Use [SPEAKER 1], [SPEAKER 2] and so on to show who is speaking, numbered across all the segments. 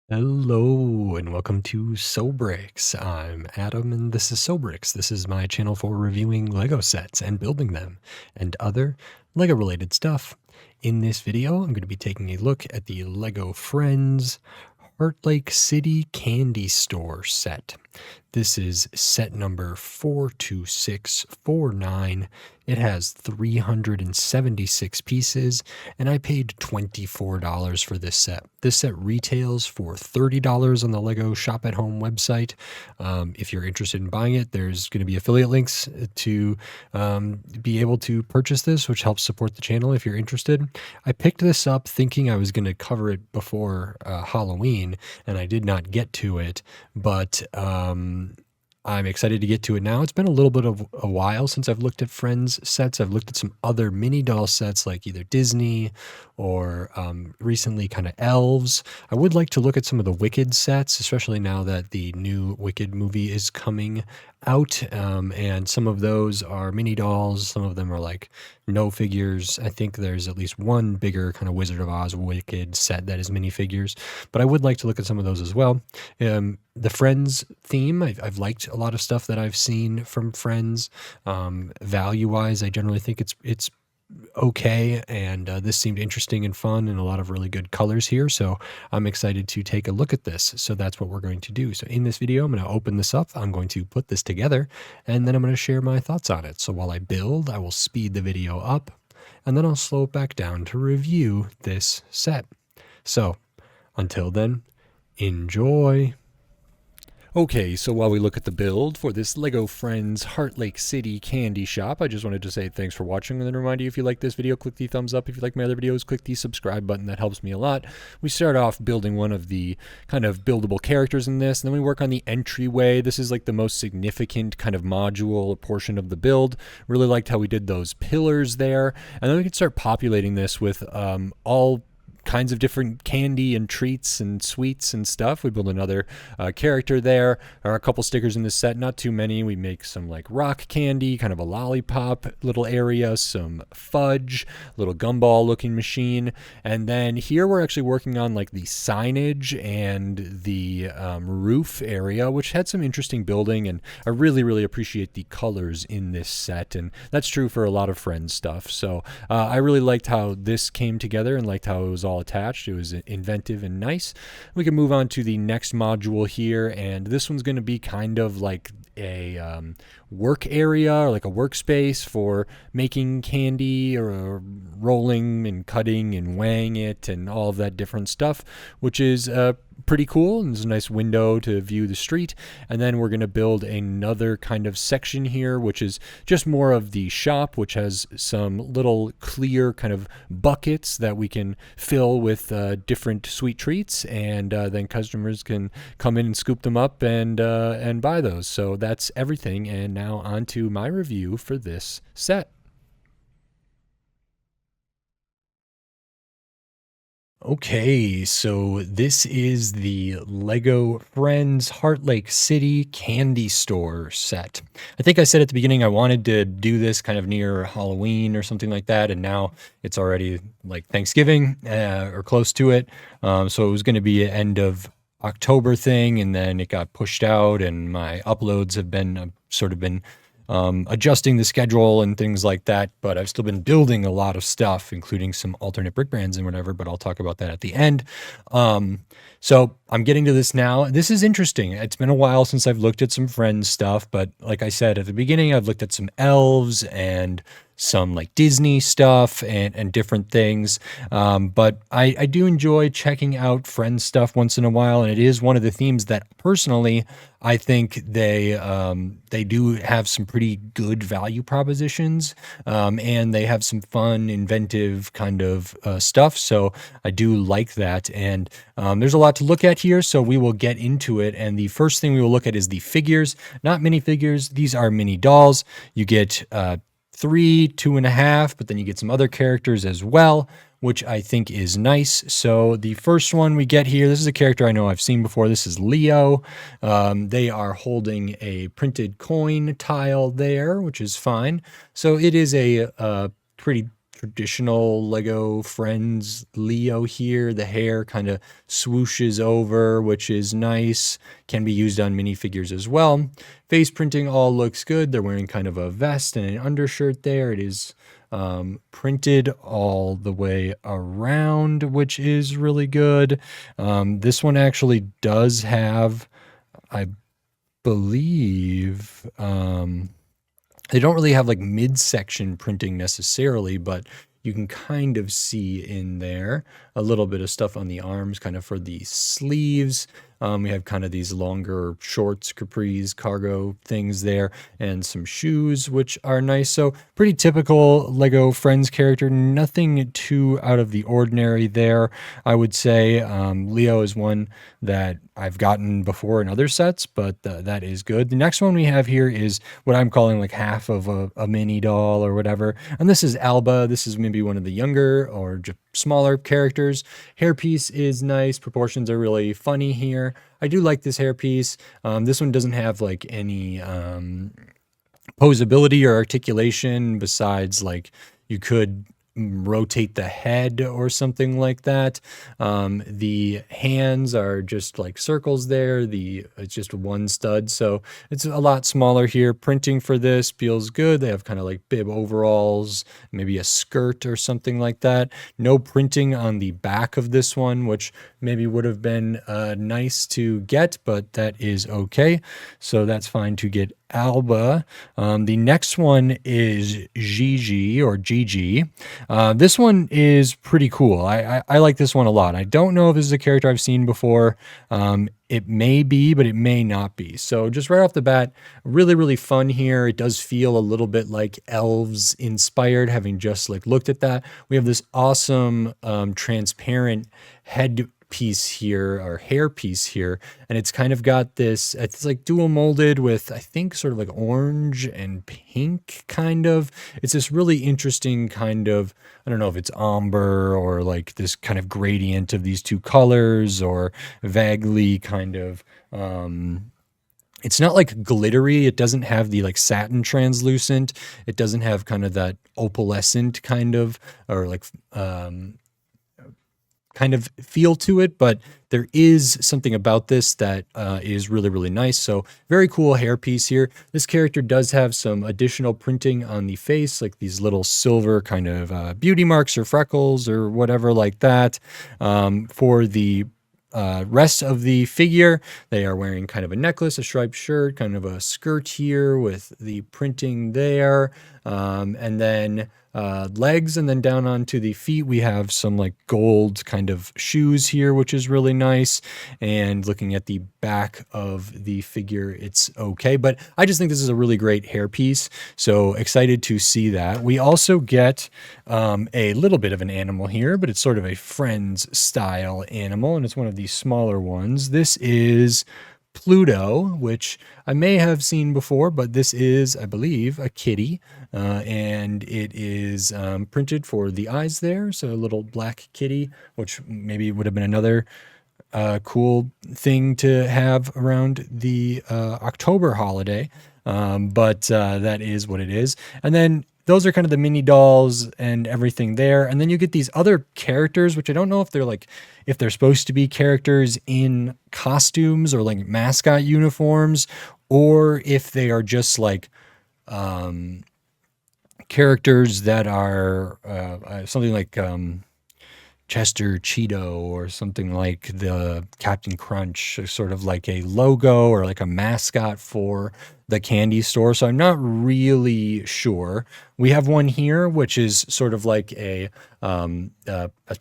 [SPEAKER 1] Hello and welcome to SoBricks. I'm Adam and this is SoBricks. This is my channel for reviewing Lego sets and building them and other Lego related stuff. In this video, I'm going to be taking a look at the Lego Friends Heartlake City Candy Store set. This is set number 42649. It has 376 pieces, and I paid $24 for this set. This set retails for $30 on the Lego Shop at Home website. If you're interested in buying it, there's going to be affiliate links to be able to purchase this, which helps support the channel if you're interested. I picked this up thinking I was going to cover it before Halloween, and I did not get to it, but I'm excited to get to it now. It's been a little bit of a while since I've looked at Friends sets. I've looked at some other mini doll sets like either Disney or recently kind of Elves. I would like to look at some of the Wicked sets, especially now that the new Wicked movie is coming out. And some of those are mini dolls. Some of them are like no figures. I think there's at least one bigger kind of Wizard of Oz Wicked set that is minifigures, but I would like to look at some of those as well. The Friends theme, I've liked a lot of stuff that I've seen from Friends. Value-wise, I generally think it's okay, and this seemed interesting and fun and a lot of really good colors here, so I'm excited to take a look at this. So that's what we're going to do. So in this video, I'm going to open this up, I'm going to put this together, and then I'm going to share my thoughts on it. So while I build, I will speed the video up, and then I'll slow it back down to review this set. So until then, enjoy! Okay, so while we look at the build for this Lego Friends Heartlake City Candy Shop, I just wanted to say thanks for watching, and then remind you, if you like this video, click the thumbs up. If you like my other videos, click the subscribe button. That helps me a lot. We start off building one of the kind of buildable characters in this, and then we work on the entryway. This is like the most significant kind of module portion of the build. Really liked how we did those pillars there, and then we can start populating this with all kinds of different candy and treats and sweets and stuff. We build another character there. There are a couple stickers in this set, not too many. We make some like rock candy, kind of a lollipop little area, some fudge, little gumball looking machine. And then here we're actually working on like the signage and the roof area, which had some interesting building, and I really appreciate the colors in this set, and that's true for a lot of Friends stuff. So I really liked how this came together and liked how it was all attached. It was inventive and nice. We can move on to the next module here, and this one's going to be kind of like a work area, or like a workspace for making candy or rolling and cutting and weighing it and all of that different stuff, which is pretty cool. And there's a nice window to view the street. And then we're going to build another kind of section here, which is just more of the shop, which has some little clear kind of buckets that we can fill with different sweet treats, and then customers can come in and scoop them up and buy those. So that's everything, and now on to my review for this set. Okay, so this is the Lego Friends Heartlake City Candy Store set. I think I said at the beginning I wanted to do this kind of near Halloween or something like that, and now it's already like Thanksgiving or close to it. So it was going to be an end of October thing, and then it got pushed out, and my uploads have been sort of been adjusting the schedule and things like that, but I've still been building a lot of stuff, including some alternate brick brands and whatever, but I'll talk about that at the end. So I'm getting to this now. This is interesting. It's been a while since I've looked at some Friends stuff, but like I said at the beginning, I've looked at some Elves and some like Disney stuff and different things. But I do enjoy checking out Friends stuff once in a while, and it is one of the themes that personally I think they do have some pretty good value propositions, and they have some fun, inventive kind of stuff. So I do like that, and there's a lot to look at here, so we will get into it. And the first thing we will look at is the figures, not minifigures. These are mini dolls. You get 3, 2.5, but then you get some other characters as well, which I think is nice. So the first one we get here, this is a character I know I've seen before. This is Leo. They are holding a printed coin tile there, which is fine. So it is a pretty traditional Lego Friends Leo here. The hair kind of swooshes over, which is nice. Can be used on minifigures as well. Face printing all looks good. They're wearing kind of a vest and an undershirt there. It is printed all the way around, which is really good. This one actually does have, I believe, they don't really have like midsection printing necessarily, but you can kind of see in there a little bit of stuff on the arms, kind of for the sleeves. We have kind of these longer shorts, capris, cargo things there, and some shoes, which are nice. So pretty typical Lego Friends character, nothing too out of the ordinary there, I would say. Leo is one that I've gotten before in other sets, but that is good. The next one we have here is what I'm calling like half of a mini doll or whatever. And this is Alba. This is maybe one of the younger or just smaller characters. Hairpiece is nice. Proportions are really funny here. I do like this hairpiece. This one doesn't have like any posability or articulation besides like you could rotate the head or something like that. The hands are just like circles there. It's just one stud, so it's a lot smaller here. Printing for this feels good. They have kind of like bib overalls, maybe a skirt or something like that. No printing on the back of this one, which maybe would have been nice to get, but that is okay. So that's fine to get Alba. The next one is Gigi or Gigi. This one is pretty cool. I like this one a lot. I don't know if this is a character I've seen before. It may be, but it may not be. So just right off the bat, really, really fun here. It does feel a little bit like Elves inspired, having just like looked at that. We have this awesome transparent head piece here, or hair piece here, and it's kind of got this, it's like dual molded with I think sort of like orange and pink kind of. It's this really interesting kind of, I don't know if it's ombre or like this kind of gradient of these two colors, or vaguely kind of it's not like glittery. It doesn't have the like satin translucent. It doesn't have kind of that opalescent kind of, or like kind of feel to it, but there is something about this that is really, really nice. So very cool hairpiece here. This character does have some additional printing on the face, like these little silver kind of beauty marks or freckles or whatever like that. For the rest of the figure, they are wearing kind of a necklace, a striped shirt, kind of a skirt here with the printing there, and then legs, and then down onto the feet we have some like gold kind of shoes here, which is really nice. And looking at the back of the figure, it's okay, but I just think this is a really great hairpiece, so excited to see that. We also get a little bit of an animal here, but it's sort of a Friends style animal, and it's one of these smaller ones. This is Pluto, which I may have seen before, but this is, I believe, a kitty, and it is printed for the eyes there, so a little black kitty, which maybe would have been another cool thing to have around the October holiday, but that is what it is. And then those are kind of the mini dolls and everything there. And then you get these other characters, which I don't know if they're like, if they're supposed to be characters in costumes or like mascot uniforms, or if they are just like characters that are something like Chester Cheeto or something like the Captain Crunch, sort of like a logo or like a mascot for the candy store. So I'm not really sure. We have one here, which is sort of like a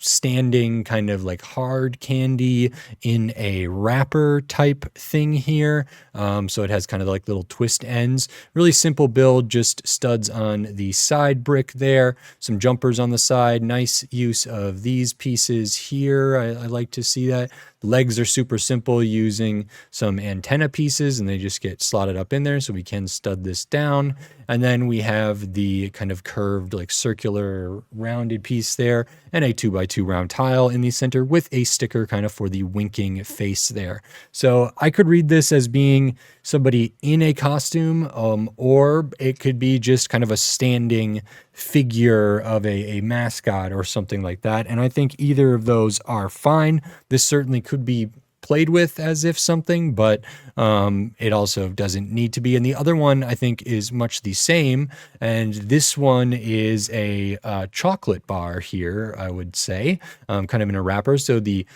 [SPEAKER 1] standing kind of like hard candy in a wrapper type thing here. So it has kind of like little twist ends. Really simple build, just studs on the side brick there, some jumpers on the side. Nice use of these pieces here. I like to see that. Legs are super simple using some antenna pieces, and they just get slotted up in there, so we can stud this down. And then we have the kind of curved, like circular rounded piece there, and a 2x2 round tile in the center with a sticker kind of for the winking face there. So I could read this as being somebody in a costume, or it could be just kind of a standing figure of a mascot or something like that. And I think either of those are fine. This certainly could be played with as if something, but it also doesn't need to be. And the other one I think is much the same, and this one is a chocolate bar here, I would say, kind of in a wrapper. So the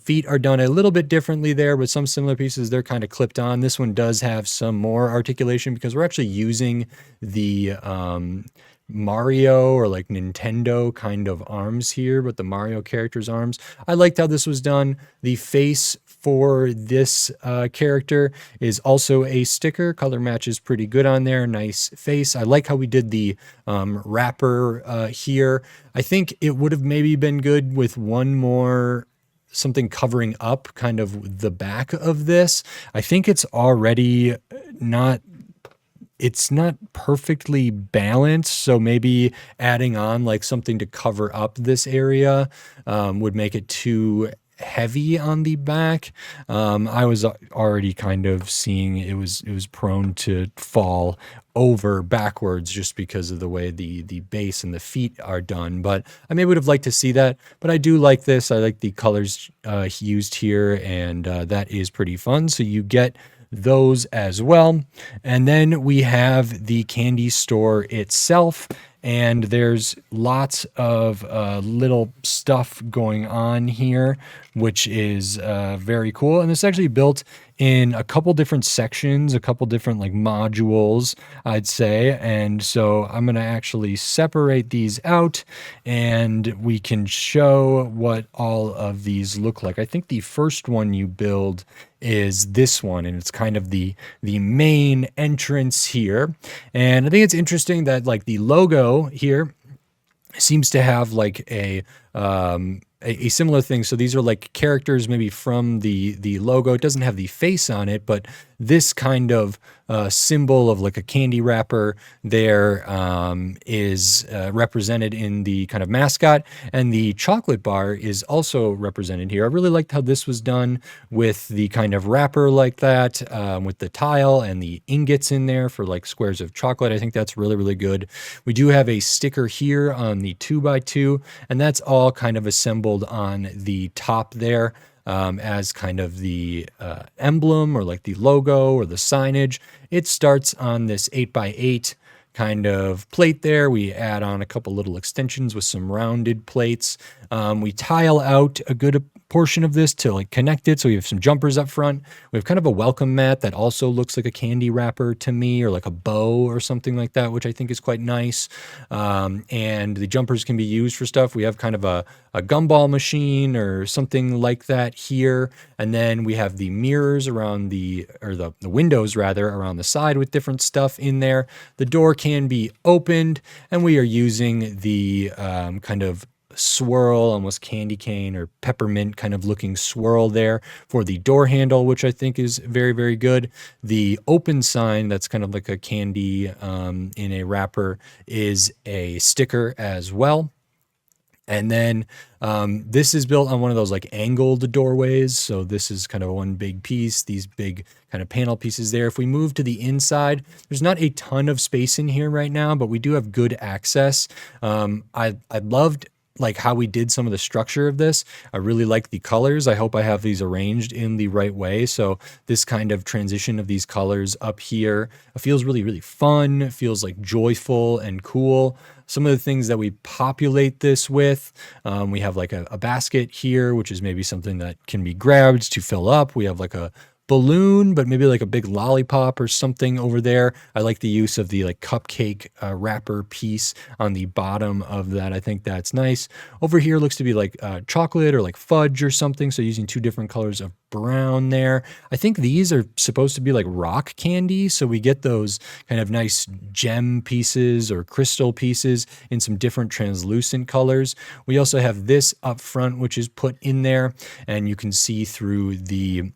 [SPEAKER 1] feet are done a little bit differently there, but some similar pieces, they're kind of clipped on. This one does have some more articulation because we're actually using the Mario or like Nintendo kind of arms here, but the Mario character's arms. I liked how this was done. The face for this character is also a sticker. Color matches pretty good on there. Nice face. I like how we did the wrapper here. I think it would have maybe been good with one more something covering up kind of the back of this. I think it's already not perfectly balanced, so maybe adding on like something to cover up this area would make it too heavy on the back. I was already kind of seeing it was prone to fall over backwards just because of the way the base and the feet are done, but I maybe would have liked to see that. But I do like this. I like the colors used here, and that is pretty fun. So you get those as well. And then we have the candy store itself, and there's lots of little stuff going on here, which is very cool. And it's actually built in a couple different sections, a couple different like modules, I'd say. And so I'm going to actually separate these out, and we can show what all of these look like. I think the first one you build is this one, and it's kind of the main entrance here. And I think it's interesting that like the logo here seems to have like a similar thing. So these are like characters maybe from the logo. It doesn't have the face on it, but this kind of symbol of like a candy wrapper there is represented in the kind of mascot, and the chocolate bar is also represented here. I really liked how this was done with the kind of wrapper like that, with the tile and the ingots in there for like squares of chocolate. I think that's really, really good. We do have a sticker here on the 2x2, and that's all kind of assembled on the top there. As kind of the emblem or like the logo or the signage. It starts on this 8x8 kind of plate there. We add on a couple little extensions with some rounded plates. We tile out a good portion of this to like connect it. So we have some jumpers up front. We have kind of a welcome mat that also looks like a candy wrapper to me, or like a bow or something like that, which I think is quite nice. And the jumpers can be used for stuff. We have kind of a gumball machine or something like that here. And then we have the mirrors around the windows rather, around the side with different stuff in there. The door can be opened, and we are using the kind of swirl, almost candy cane or peppermint kind of looking swirl there for the door handle, which I think is very, very good. The open sign, that's kind of like a candy in a wrapper, is a sticker as well. And then this is built on one of those like angled doorways. So this is kind of one big piece, these big kind of panel pieces there. If we move to the inside, there's not a ton of space in here right now, but we do have good access. I loved like how we did some of the structure of this. I really like the colors. I hope I have these arranged in the right way. So this kind of transition of these colors up here feels really, really fun. It feels like joyful and cool. Some of the things that we populate this with, we have like a basket here, which is maybe something that can be grabbed to fill up. We have like a balloon, but maybe like a big lollipop or something over there. I like the use of the like cupcake wrapper piece on the bottom of that. I think that's nice. Over here looks to be like chocolate or like fudge or something. So using two different colors of brown there. I think these are supposed to be like rock candy. So we get those kind of nice gem pieces or crystal pieces in some different translucent colors. We also have this up front, which is put in there, and you can see through the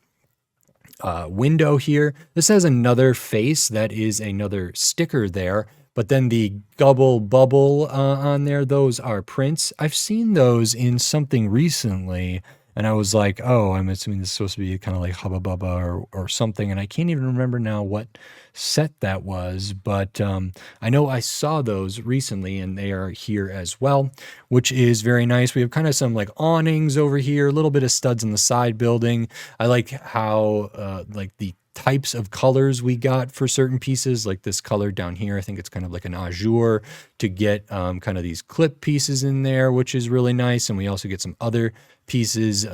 [SPEAKER 1] window here. This has another face that is another sticker there, but then the gubble bubble on there, those are prints. I've seen those in something recently, and I was like, oh, I'm assuming this is supposed to be kind of like Hubba Bubba or something, and I can't even remember now what set that was, but I know I saw those recently, and they are here as well, which is very nice. We have kind of some like awnings over here, a little bit of studs on the side building. I like how like the types of colors we got for certain pieces, like this color down here. I think it's kind of like an azure to get kind of these clip pieces in there, which is really nice. And we also get some other pieces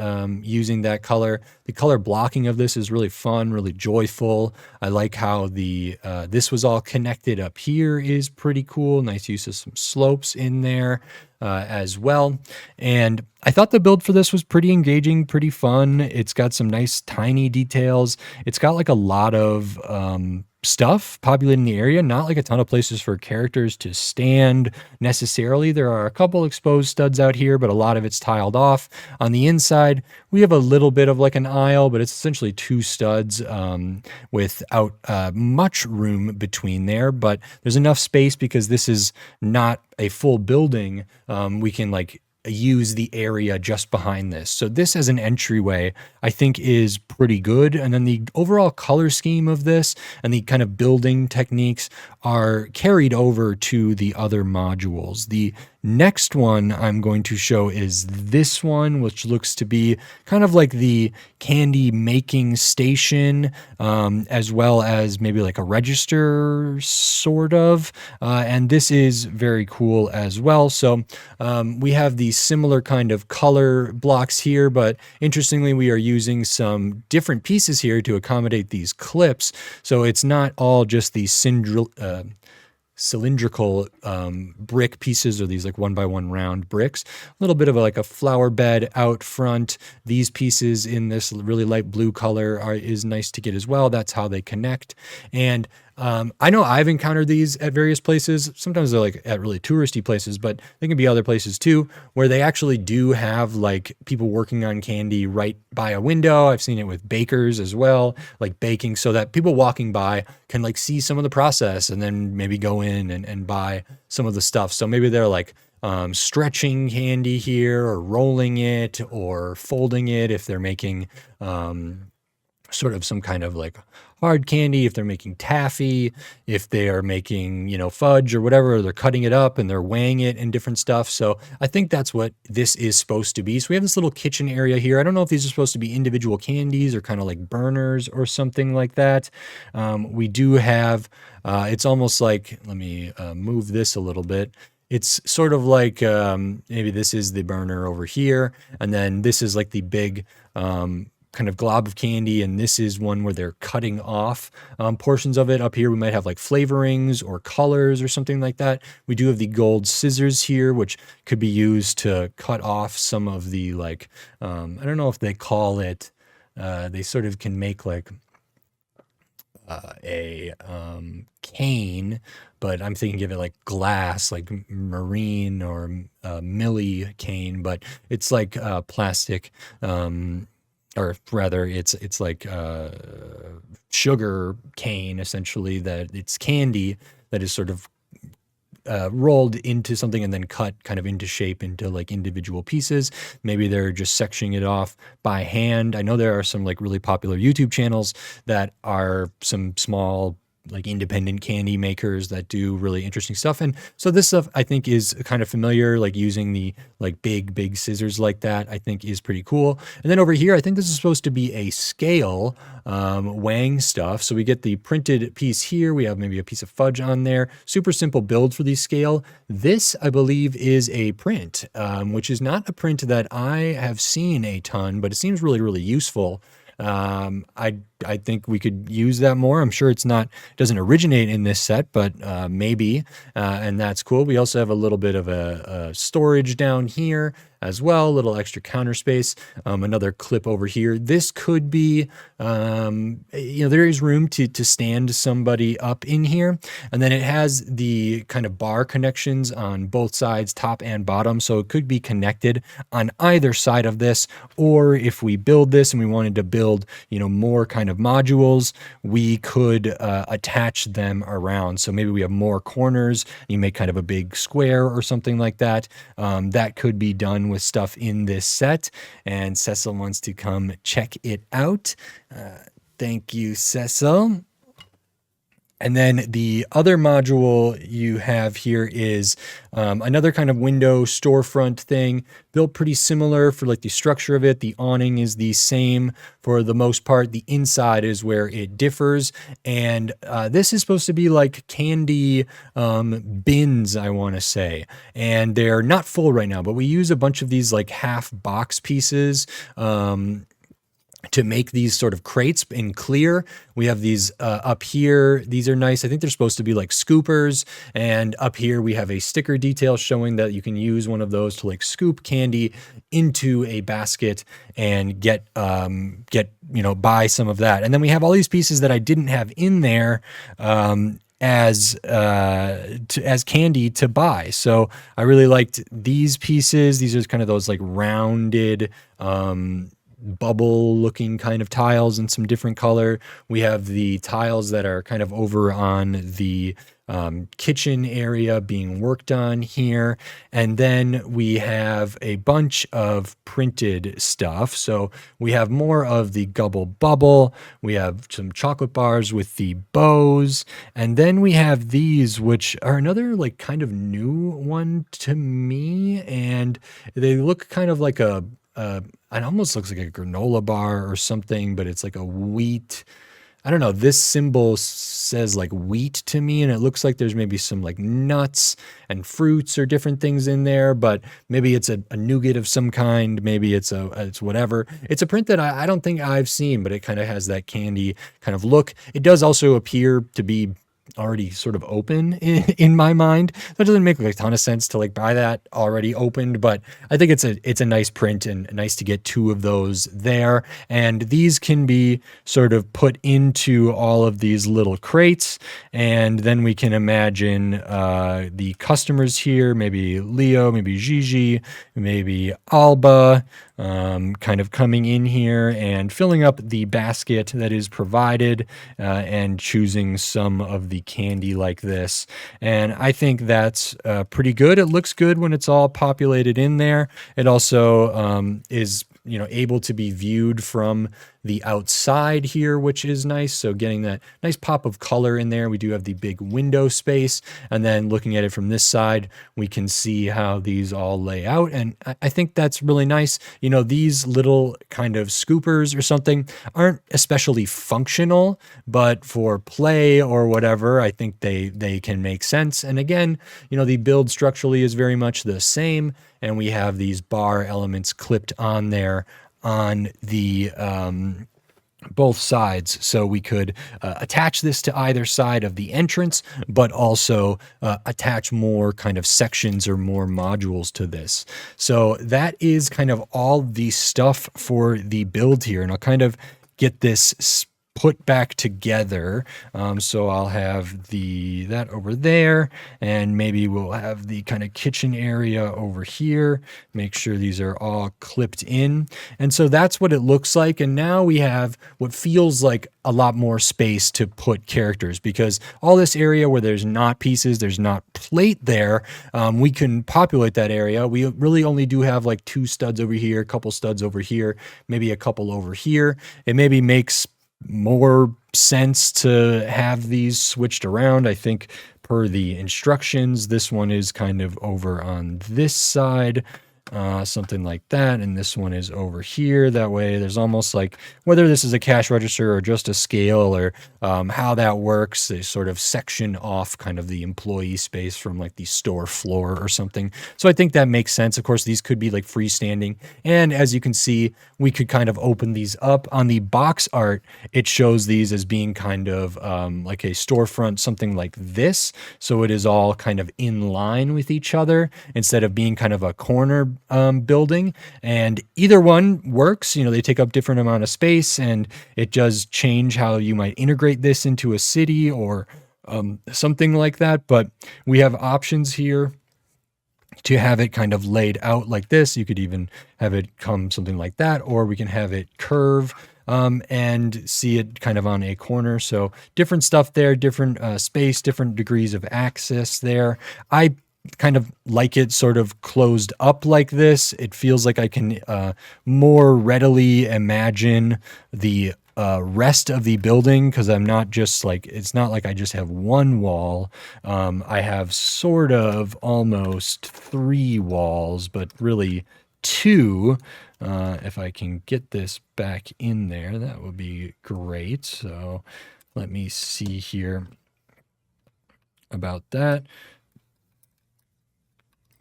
[SPEAKER 1] using that color. The color blocking of this is really fun, really joyful. I like how the this was all connected up here is pretty cool. Nice use of some slopes in there as well. And I thought the build for this was pretty engaging, pretty fun. It's got some nice tiny details. It's got like a lot of stuff populating the area, not like a ton of places for characters to stand necessarily. There are a couple exposed studs out here, but a lot of it's tiled off. On the inside, we have a little bit of like an aisle, but it's essentially two studs without much room between there, but there's enough space because this is not a full building. We can like use the area just behind this. So this as an entryway, I think is pretty good. And then the overall color scheme of this and the kind of building techniques are carried over to the other modules. The next one I'm going to show is this one, which looks to be kind of like the candy making station, as well as maybe like a register sort of. And this is very cool as well. So we have these similar kind of color blocks here, but interestingly, we are using some different pieces here to accommodate these clips. So it's not all just these cylindrical brick pieces or these like 1x1 round bricks. A little bit of like a flower bed out front. These pieces in this really light blue color is nice to get as well. That's how they connect. And I know I've encountered these at various places. Sometimes they're like at really touristy places, but they can be other places too, where they actually do have like people working on candy right by a window. I've seen it with bakers as well, like baking, so that people walking by can like see some of the process and then maybe go in and buy some of the stuff. So maybe they're like stretching candy here or rolling it or folding it if they're making sort of some kind of like hard candy, if they're making taffy, if they are making, fudge or whatever, or they're cutting it up and they're weighing it and different stuff. So I think that's what this is supposed to be. So we have this little kitchen area here. I don't know if these are supposed to be individual candies or kind of like burners or something like that. We do have, it's almost like, let me move this a little bit. It's sort of like maybe this is the burner over here, and then this is like the big kind of glob of candy, and this is one where they're cutting off portions of it. Up here we might have like flavorings or colors or something like that. We do have the gold scissors here, which could be used to cut off some of the like I don't know if they call it they sort of can make like a cane, but I'm thinking of it like glass, like marine or millie cane, but it's like plastic, or rather it's like sugar cane, essentially, that it's candy that is sort of rolled into something and then cut kind of into shape into like individual pieces. Maybe they're just sectioning it off by hand. I know there are some like really popular YouTube channels that are some small like independent candy makers that do really interesting stuff. And so this stuff I think is kind of familiar, like using the like big scissors like that, I think is pretty cool. And then over here, I think this is supposed to be a scale weighing stuff. So we get the printed piece here. We have maybe a piece of fudge on there. Super simple build for the scale. This, I believe, is a print, which is not a print that I have seen a ton, but it seems really, really useful. I think we could use that more. I'm sure doesn't originate in this set, but maybe, and that's cool. We also have a little bit of a storage down here as well, a little extra counter space. Another clip over here. This could be, there is room to stand somebody up in here, and then it has the kind of bar connections on both sides, top and bottom, so it could be connected on either side of this. Or if we build this and we wanted to build, more kind of modules, we could attach them around. So maybe we have more corners, you make kind of a big square or something like that. That could be done with stuff in this set, and Cecil wants to come check it out. Thank you, Cecil. And then the other module you have here is another kind of window storefront thing, built pretty similar for like the structure of it. The awning is the same for the most part. The inside is where it differs. And this is supposed to be like candy bins, I want to say. And they're not full right now, but we use a bunch of these like half box pieces to make these sort of crates in clear. We have these up here. These are nice. I think they're supposed to be like scoopers. And up here we have a sticker detail showing that you can use one of those to like scoop candy into a basket and get buy some of that. And then we have all these pieces that I didn't have in there as candy to buy. So I really liked these pieces. These are kind of those like rounded bubble looking kind of tiles in some different color. We have the tiles that are kind of over on the kitchen area being worked on here. And then we have a bunch of printed stuff. So we have more of the Gubble Bubble. We have some chocolate bars with the bows. And then we have these, which are another like kind of new one to me. And they look kind of like it almost looks like a granola bar or something, but it's like a wheat. I don't know. This symbol says like wheat to me, and it looks like there's maybe some like nuts and fruits or different things in there, but maybe it's a nougat of some kind. Maybe it's whatever. It's a print that I don't think I've seen, but it kind of has that candy kind of look. It does also appear to be already sort of open in my mind. That doesn't make like a ton of sense to like buy that already opened, but I think it's a nice print and nice to get two of those there. And these can be sort of put into all of these little crates, and then we can imagine the customers here, maybe Leo, maybe Gigi, maybe Alba, kind of coming in here and filling up the basket that is provided and choosing some of the candy like this. And I think that's pretty good. It looks good when it's all populated in there. It also is able to be viewed from the outside here, which is nice. So getting that nice pop of color in there. We do have the big window space, and then looking at it from this side, we can see how these all lay out. And I think that's really nice. These little kind of scoopers or something aren't especially functional, but for play or whatever, I think they can make sense. And again, the build structurally is very much the same, and we have these bar elements clipped on there on the both sides, so we could attach this to either side of the entrance, but also attach more kind of sections or more modules to this. So that is kind of all the stuff for the build here, and I'll kind of get this put back together. So I'll have that over there, and maybe we'll have the kind of kitchen area over here. Make sure these are all clipped in. And so that's what it looks like. And now we have what feels like a lot more space to put characters, because all this area where there's not pieces, there's not plate there, we can populate that area. We really only do have like 2 studs over here, a couple studs over here, maybe a couple over here. It maybe makes more sense to have these switched around. I think per the instructions, this one is kind of over on this side. something like that. And this one is over here. That way there's almost like, whether this is a cash register or just a scale, or how that works, they sort of section off kind of the employee space from like the store floor or something. So I think that makes sense. Of course, these could be like freestanding. And as you can see, we could kind of open these up. On the box art, it shows these as being kind of like a storefront, something like this. So it is all kind of in line with each other instead of being kind of a corner building. And either one works. You know, they take up different amount of space, and it does change how you might integrate this into a city or something like that. But we have options here to have it kind of laid out like this. You could even have it come something like that, or we can have it curve and see it kind of on a corner. So different stuff there, different space, different degrees of access there. I kind of like it sort of closed up like this. It feels like I can more readily imagine the rest of the building, because I'm not just like, it's not like I just have one wall. I have sort of almost 3 walls, but really 2. If I can get this back in there, that would be great. So let me see here about that.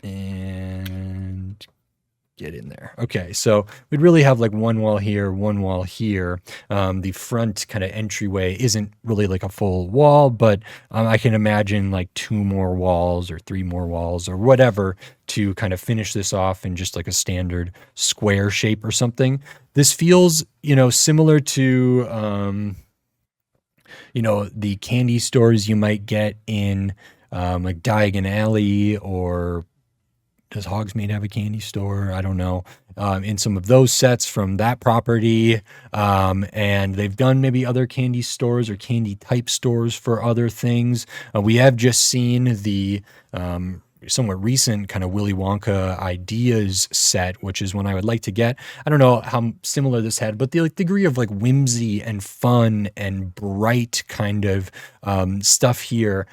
[SPEAKER 1] And get in there. Okay, so we'd really have like one wall here, one wall here. The front kind of entryway isn't really like a full wall, but I can imagine like 2 more walls or 3 more walls or whatever to kind of finish this off in just like a standard square shape or something. This feels, you know, similar to, you know, the candy stores you might get in like Diagon Alley, or does Hogsmeade have a candy store? I don't know. In some of those sets from that property. And they've done maybe other candy stores or candy type stores for other things. We have just seen the somewhat recent kind of Willy Wonka ideas set, which is one I would like to get. I don't know how similar this had, but the like, degree of like whimsy and fun and bright kind of stuff here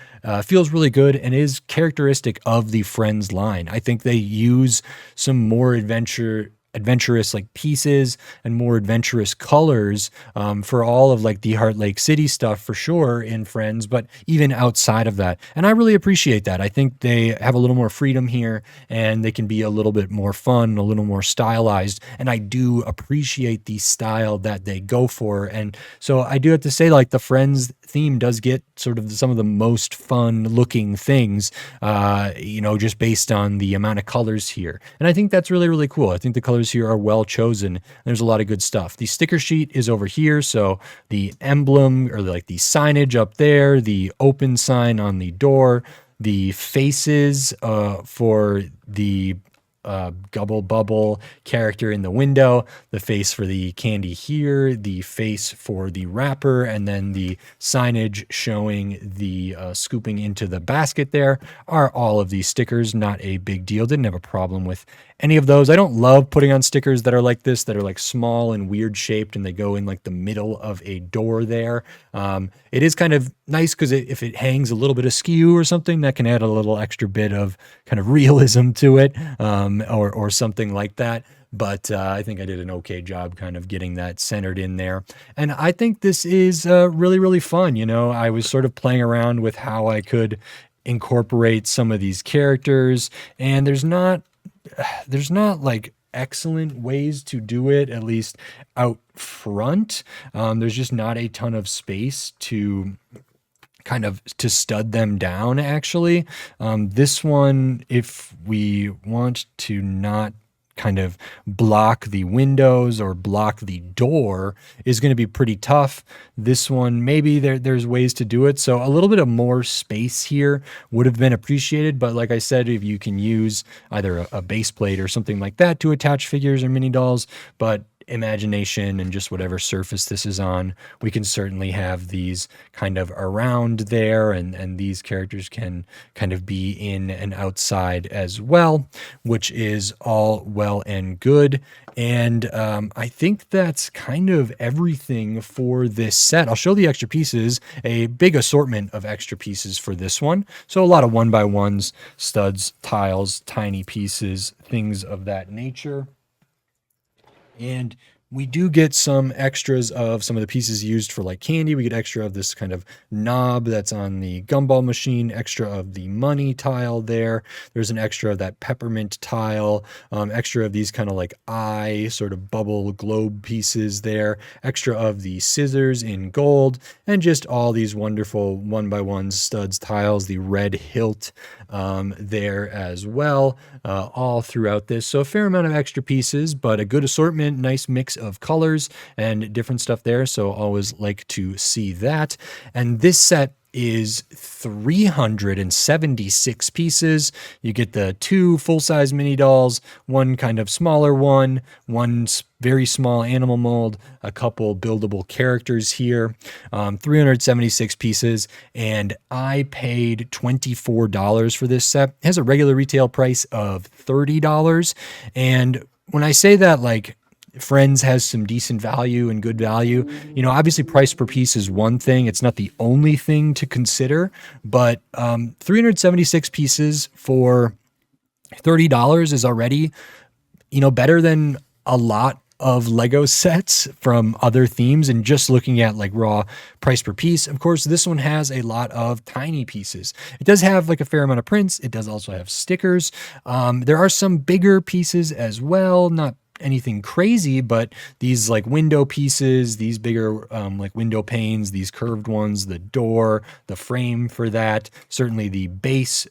[SPEAKER 1] feels really good and is characteristic of the Friends line. I think they use some more adventurous like pieces and more adventurous colors for all of like the Heartlake City stuff for sure in Friends, but even outside of that. And I really appreciate that. I think they have a little more freedom here, and they can be a little bit more fun, a little more stylized. And I do appreciate the style that they go for. And so I do have to say, like, the Friends theme does get sort of some of the most fun looking things, you know, just based on the amount of colors here. And I think that's really, really cool. I think the colors here are well chosen. There's a lot of good stuff. The sticker sheet is over here. So the emblem, or like the signage up there, the open sign on the door, the faces for the Gubble Bubble character in the window, the face for the candy here, the face for the wrapper, and then the signage showing the scooping into the basket there are all of these stickers. Not a big deal. Didn't have a problem with any of those. I don't love putting on stickers that are like this, that are like small and weird shaped, and they go in like the middle of a door there. It is kind of nice because if it hangs a little bit askew or something, that can add a little extra bit of kind of realism to it, or something like that. But I think I did an okay job kind of getting that centered in there. And I think this is really, really fun. You know, I was sort of playing around with how I could incorporate some of these characters, and there's not like excellent ways to do it, at least out front. There's just not a ton of space to kind of to stud them down, actually. This one, if we want to not kind of block the windows or block the door, is going to be pretty tough. This one, maybe there's ways to do it. So a little bit of more space here would have been appreciated. But like I said, if you can use either a base plate or something like that to attach figures or mini dolls, but imagination and just whatever surface this is on, we can certainly have these kind of around there, and these characters can kind of be in and outside as well, which is all well and good. And I think that's kind of everything for this set. I'll show the extra pieces, a big assortment of extra pieces for this one. So a lot of 1x1s, studs, tiles, tiny pieces, things of that nature. And we do get some extras of some of the pieces used for like candy. We get extra of this kind of knob that's on the gumball machine, extra of the money tile there. There's an extra of that peppermint tile, extra of these kind of like eye sort of bubble globe pieces there, extra of the scissors in gold, and just all these wonderful 1x1 studs tiles, the red hilt there as well, all throughout this. So a fair amount of extra pieces, but a good assortment, nice mix of colors and different stuff there. So always like to see that. And this set is 376 pieces. You get the 2 full-size mini dolls, one kind of smaller one very small animal mold, a couple buildable characters here, 376 pieces, and I paid $24 for this set. It has a regular retail price of $30, and when I say that, like, Friends has some decent value and good value. You know, obviously price per piece is one thing. It's not the only thing to consider, but 376 pieces for $30 is already, you know, better than a lot of Lego sets from other themes. And just looking at like raw price per piece, of course, this one has a lot of tiny pieces. It does have like a fair amount of prints. It does also have stickers. There are some bigger pieces as well, not anything crazy, but these like window pieces, these bigger like window panes, these curved ones, the door, the frame for that, certainly the base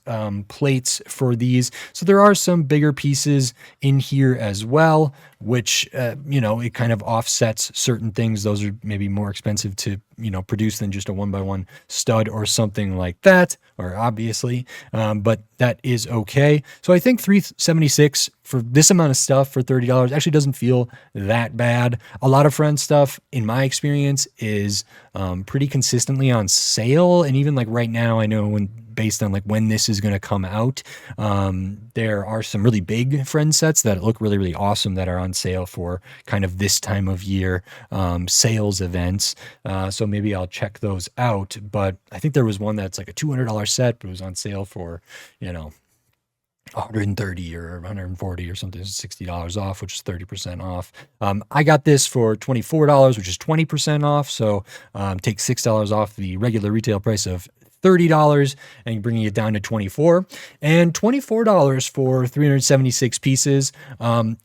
[SPEAKER 1] plates for these. So there are some bigger pieces in here as well, which, you know, it kind of offsets certain things. Those are maybe more expensive to, you know, produce than just a 1x1 stud or something like that, or obviously, but that is okay. So I think 376 for this amount of stuff for $30 actually doesn't feel that bad. A lot of Friends stuff, in my experience, is pretty consistently on sale. And even like right now, I know based on like when this is going to come out, there are some really big Friends sets that look really, really awesome that are on sale for kind of this time of year sales events. So maybe I'll check those out. But I think there was one that's like a $200 set, but it was on sale for, you know, 130 or 140 or something, $60 off, which is 30% off. I got this for $24, which is 20% off. So take $6 off the regular retail price of $30 and bringing it down to $24. And $24 for 376 pieces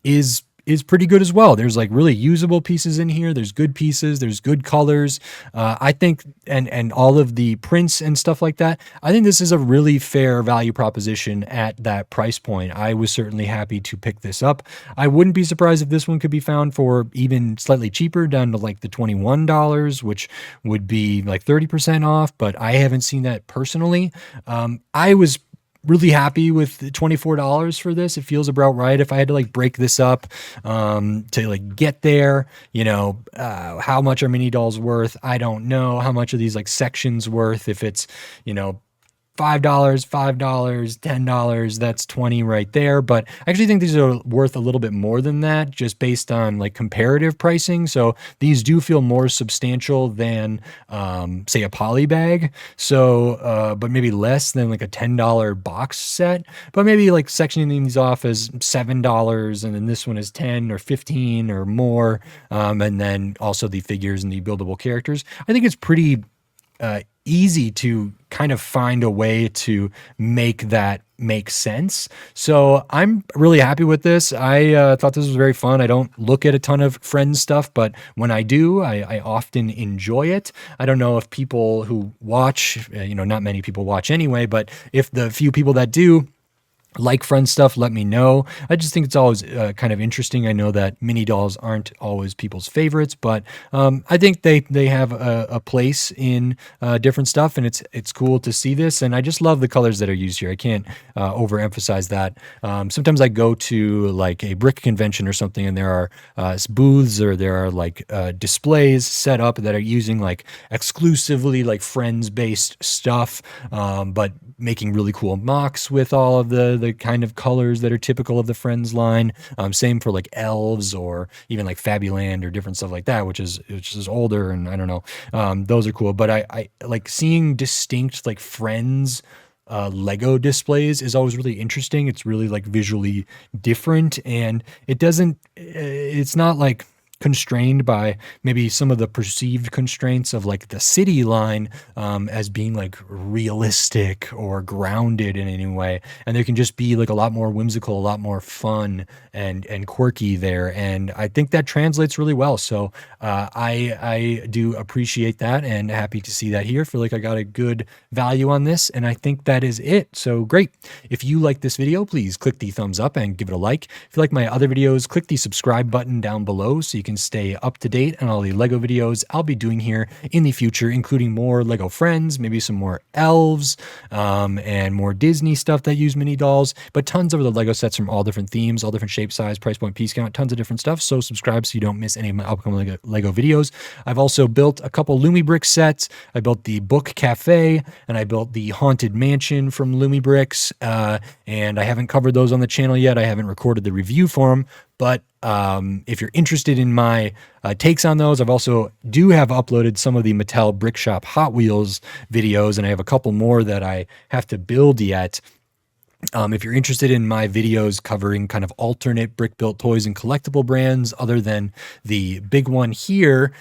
[SPEAKER 1] is pretty good as well. There's like really usable pieces in here. There's good pieces. There's good colors. I think, and all of the prints and stuff like that. I think this is a really fair value proposition at that price point. I was certainly happy to pick this up. I wouldn't be surprised if this one could be found for even slightly cheaper, down to like the $21, which would be like 30% off, but I haven't seen that personally. I was really happy with $24 for this. It feels about right. If I had to like break this up to like get there, you know, how much are mini dolls worth? I don't know. How much are these like sections worth? If it's, you know, $5, $10, that's 20 right there. But I actually think these are worth a little bit more than that, just based on like comparative pricing. So these do feel more substantial than, say, a poly bag. So, but maybe less than like a $10 box set. But maybe like sectioning these off as $7, and then this one is 10 or 15 or more. And then also the figures and the buildable characters. I think it's pretty easy to kind of find a way to make that make sense. So I'm really happy with this. I thought this was very fun. I don't look at a ton of Friends stuff, but when I do, I often enjoy it. I don't know if people who watch, you know, not many people watch anyway, but if the few people that do, like friend stuff, let me know. I just think it's always kind of interesting. I know that mini dolls aren't always people's favorites, but I think they have a place in different stuff, and it's cool to see this. And I just love the colors that are used here. I can't overemphasize that. Sometimes I go to like a brick convention or something, and there are booths, or there are like displays set up that are using like exclusively like friends based stuff, but making really cool mocks with all of the kind of colors that are typical of the Friends line. Same for like elves, or even like Fabuland or different stuff like that, which is older, and I don't know. Those are cool, but I like seeing distinct like Friends Lego displays is always really interesting. It's really like visually different, and it's not like constrained by maybe some of the perceived constraints of like the city line, as being like realistic or grounded in any way. And there can just be like a lot more whimsical, a lot more fun and quirky there. And I think that translates really well. So I do appreciate that, and happy to see that here. Feel like I got a good value on this, and I think that is it. So great. If you like this video, please click the thumbs up and give it a like. If you like my other videos, click the subscribe button down below so you can stay up to date on all the Lego videos I'll be doing here in the future, including more Lego Friends, maybe some more elves, and more Disney stuff that use mini dolls, but tons of the Lego sets from all different themes, all different shape, size, price point, piece count, tons of different stuff. So subscribe so you don't miss any of my upcoming Lego videos. I've also built a couple LumiBricks sets. I built the Book Cafe, and I built the Haunted Mansion from LumiBricks, and I haven't covered those on the channel yet. I haven't recorded the review for them, but if you're interested in my takes on those, I've also have uploaded some of the Mattel Brick Shop Hot Wheels videos, and I have a couple more that I have to build yet. If you're interested in my videos covering kind of alternate brick built toys and collectible brands other than the big one here,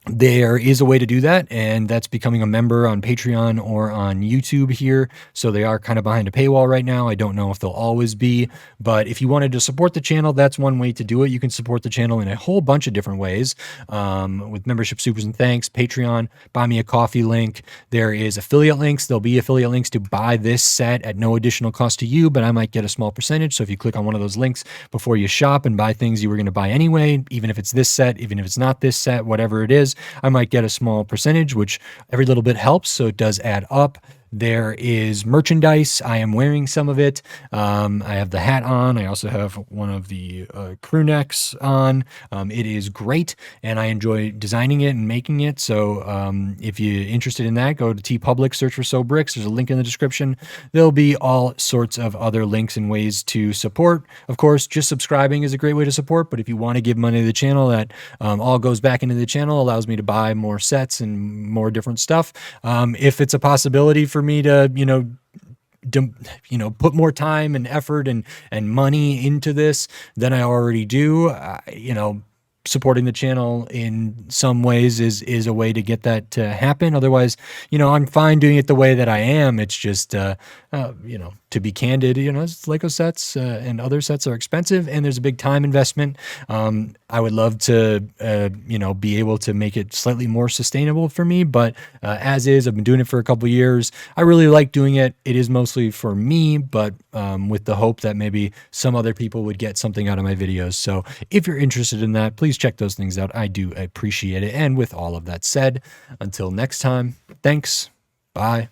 [SPEAKER 1] there is a way to do that, and that's becoming a member on Patreon or on YouTube here. So they are kind of behind a paywall right now. I don't know if they'll always be, but if you wanted to support the channel, that's one way to do it. You can support the channel in a whole bunch of different ways, with membership supers and thanks, Patreon, buy me a coffee link. There is affiliate links. There'll be affiliate links to buy this set at no additional cost to you, but I might get a small percentage. So if you click on one of those links before you shop and buy things you were going to buy anyway, even if it's this set, even if it's not this set, whatever it is, I might get a small percentage, which every little bit helps. So it does add up. There is merchandise. I am wearing some of it. I have the hat on. I also have one of the crew necks on. It is great, and I enjoy designing it and making it. So if you're interested in that, go to TeePublic, search for SoBricks. There's a link in the description. There'll be all sorts of other links and ways to support. Of course, just subscribing is a great way to support, but if you want to give money to the channel, that all goes back into the channel, allows me to buy more sets and more different stuff. If it's a possibility for me to, put more time and effort and money into this than I already do, supporting the channel in some ways is a way to get that to happen. Otherwise, I'm fine doing it the way that I am. It's just, to be candid, Lego sets and other sets are expensive, and there's a big time investment. I would love to, be able to make it slightly more sustainable for me, but as is, I've been doing it for a couple years. I really like doing it. It is mostly for me, but with the hope that maybe some other people would get something out of my videos. So if you're interested in that, please check those things out. I do appreciate it. And with all of that said, until next time, thanks. Bye.